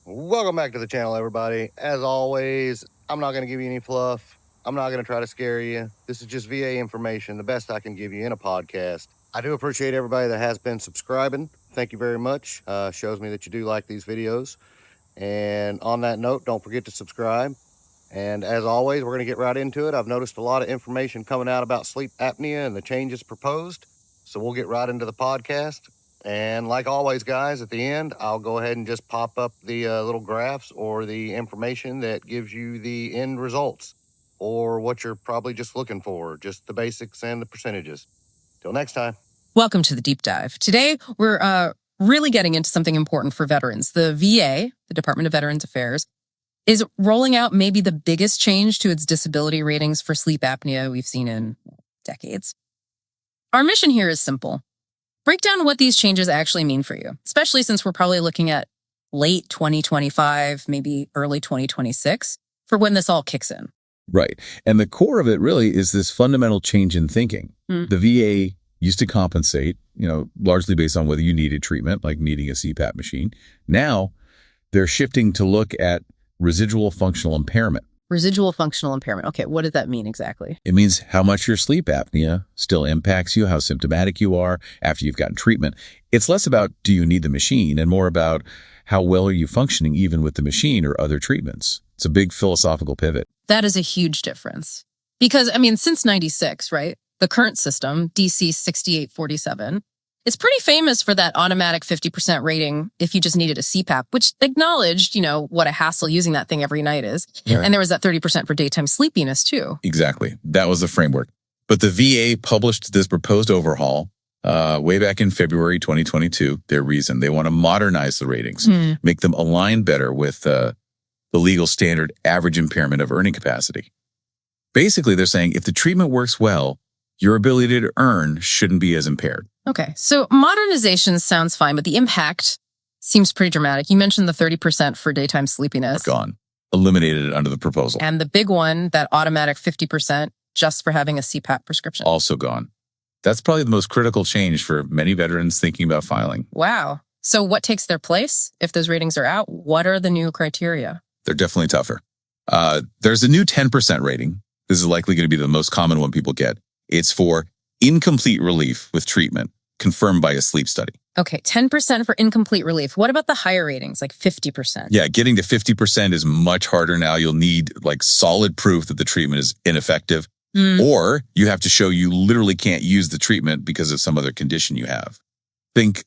Welcome back to the channel, everybody. As always, I'm not going to give you any fluff. I'm not going to try to scare you. This is just VA information, the best I can give you in a podcast. I do appreciate everybody that has been subscribing. Thank you very much. Shows me that you do like these videos. And on that note, don't forget to subscribe. And as always, we're going to get right into it. I've noticed a lot of information coming out about sleep apnea and the changes proposed. So we'll get right into the podcast. And like always, guys, at the end, I'll go ahead and just pop up the little graphs or the information that gives you the end results or what you're probably just looking for, just the basics and the percentages. Till next time. Welcome to the deep dive. Today, we're really getting into something important for veterans. The VA, the Department of Veterans Affairs, is rolling out maybe the biggest change to its disability ratings for sleep apnea we've seen in decades. Our mission here is simple. Break down what these changes actually mean for you, especially since we're probably looking at late 2025, maybe early 2026, for when this all kicks in. Right. And the core of it really is this fundamental change in thinking. The VA used to compensate, largely based on whether you needed treatment, like needing a CPAP machine. Now they're shifting to look at residual functional impairment. Residual functional impairment. Okay, what does that mean exactly? It means how much your sleep apnea still impacts you, how symptomatic you are after you've gotten treatment. It's less about do you need the machine and more about how well are you functioning even with the machine or other treatments. It's a big philosophical pivot. That is a huge difference. Because, since 96, right? The current system, DC 6847, it's pretty famous for that automatic 50% rating if you just needed a CPAP, which acknowledged, what a hassle using that thing every night is. Yeah. And there was that 30% for daytime sleepiness too. Exactly. That was the framework. But the VA published this proposed overhaul way back in February 2022. Their reason, they want to modernize the ratings, make them align better with the legal standard average impairment of earning capacity. Basically, they're saying if the treatment works well, your ability to earn shouldn't be as impaired. Okay, so modernization sounds fine, but the impact seems pretty dramatic. You mentioned the 30% for daytime sleepiness. Gone. Eliminated under the proposal. And the big one, that automatic 50% just for having a CPAP prescription. Also gone. That's probably the most critical change for many veterans thinking about filing. Wow. So what takes their place? If those ratings are out, what are the new criteria? They're definitely tougher. There's a new 10% rating. This is likely going to be the most common one people get. It's for incomplete relief with treatment, confirmed by a sleep study. Okay, 10% for incomplete relief. What about the higher ratings, like 50%? Yeah, getting to 50% is much harder now. You'll need solid proof that the treatment is ineffective, or you have to show you literally can't use the treatment because of some other condition you have. Think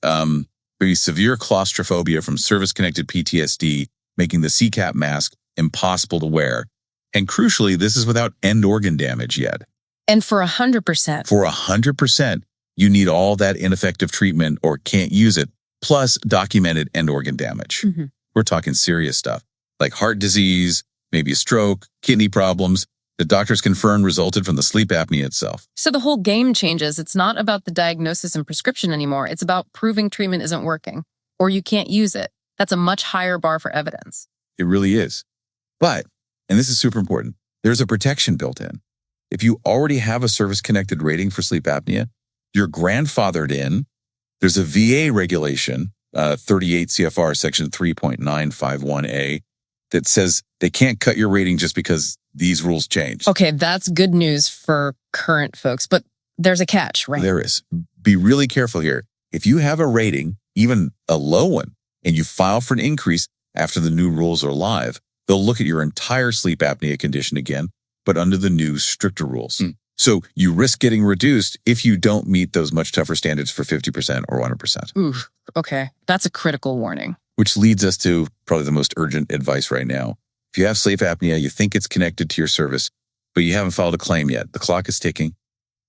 maybe severe claustrophobia from service-connected PTSD, making the CPAP mask impossible to wear. And crucially, this is without end organ damage yet. And for 100%? For 100%, you need all that ineffective treatment or can't use it, plus documented end organ damage. We're talking serious stuff, like heart disease, maybe a stroke, kidney problems, that doctors confirmed resulted from the sleep apnea itself. So the whole game changes. It's not about the diagnosis and prescription anymore. It's about proving treatment isn't working, or you can't use it. That's a much higher bar for evidence. It really is. But, and this is super important, there's a protection built in. If you already have a service-connected rating for sleep apnea, you're grandfathered in. There's a VA regulation, 38 CFR section 3.951A, that says they can't cut your rating just because these rules changed. Okay, that's good news for current folks, but there's a catch, right? There is. Be really careful here. If you have a rating, even a low one, and you file for an increase after the new rules are live, they'll look at your entire sleep apnea condition again, but under the new stricter rules. So you risk getting reduced if you don't meet those much tougher standards for 50% or 100%. Ooh, okay. That's a critical warning. Which leads us to probably the most urgent advice right now. If you have sleep apnea, you think it's connected to your service, but you haven't filed a claim yet. The clock is ticking.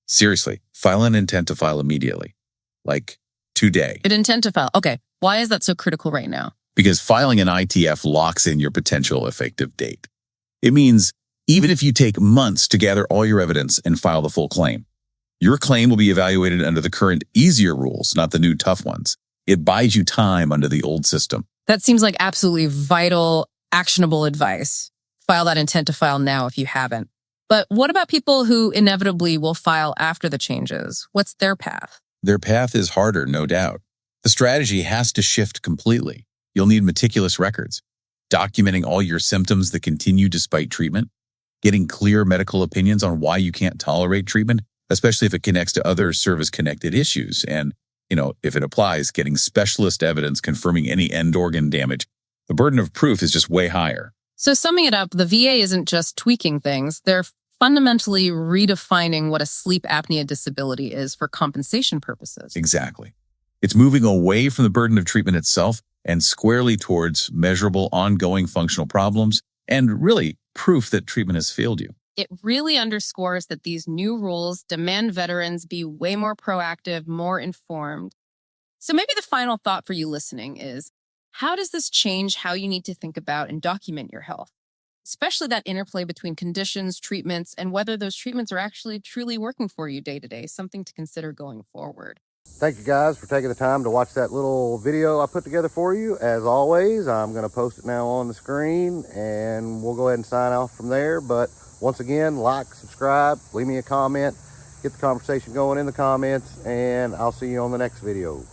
Seriously, file an intent to file immediately, like today. An intent to file. Okay. Why is that so critical right now? Because filing an ITF locks in your potential effective date. It means even if you take months to gather all your evidence and file the full claim, your claim will be evaluated under the current easier rules, not the new tough ones. It buys you time under the old system. That seems like absolutely vital, actionable advice. File that intent to file now if you haven't. But what about people who inevitably will file after the changes? What's their path? Their path is harder, no doubt. The strategy has to shift completely. You'll need meticulous records. documenting all your symptoms that continue despite treatment, getting clear medical opinions on why you can't tolerate treatment, especially if it connects to other service-connected issues. And, if it applies, getting specialist evidence confirming any end organ damage. The burden of proof is just way higher. So summing it up, the VA isn't just tweaking things. They're fundamentally redefining what a sleep apnea disability is for compensation purposes. Exactly. It's moving away from the burden of treatment itself and squarely towards measurable, ongoing functional problems and really proof that treatment has failed you. It really underscores that these new rules demand veterans be way more proactive, more informed. So maybe the final thought for you listening is, how does this change how you need to think about and document your health? Especially that interplay between conditions, treatments, and whether those treatments are actually truly working for you day to day, something to consider going forward. Thank you guys for taking the time to watch that little video I put together for you. As always, I'm going to post it now on the screen and we'll go ahead and sign off from there. But once again, like, subscribe, leave me a comment, get the conversation going in the comments, and I'll see you on the next video.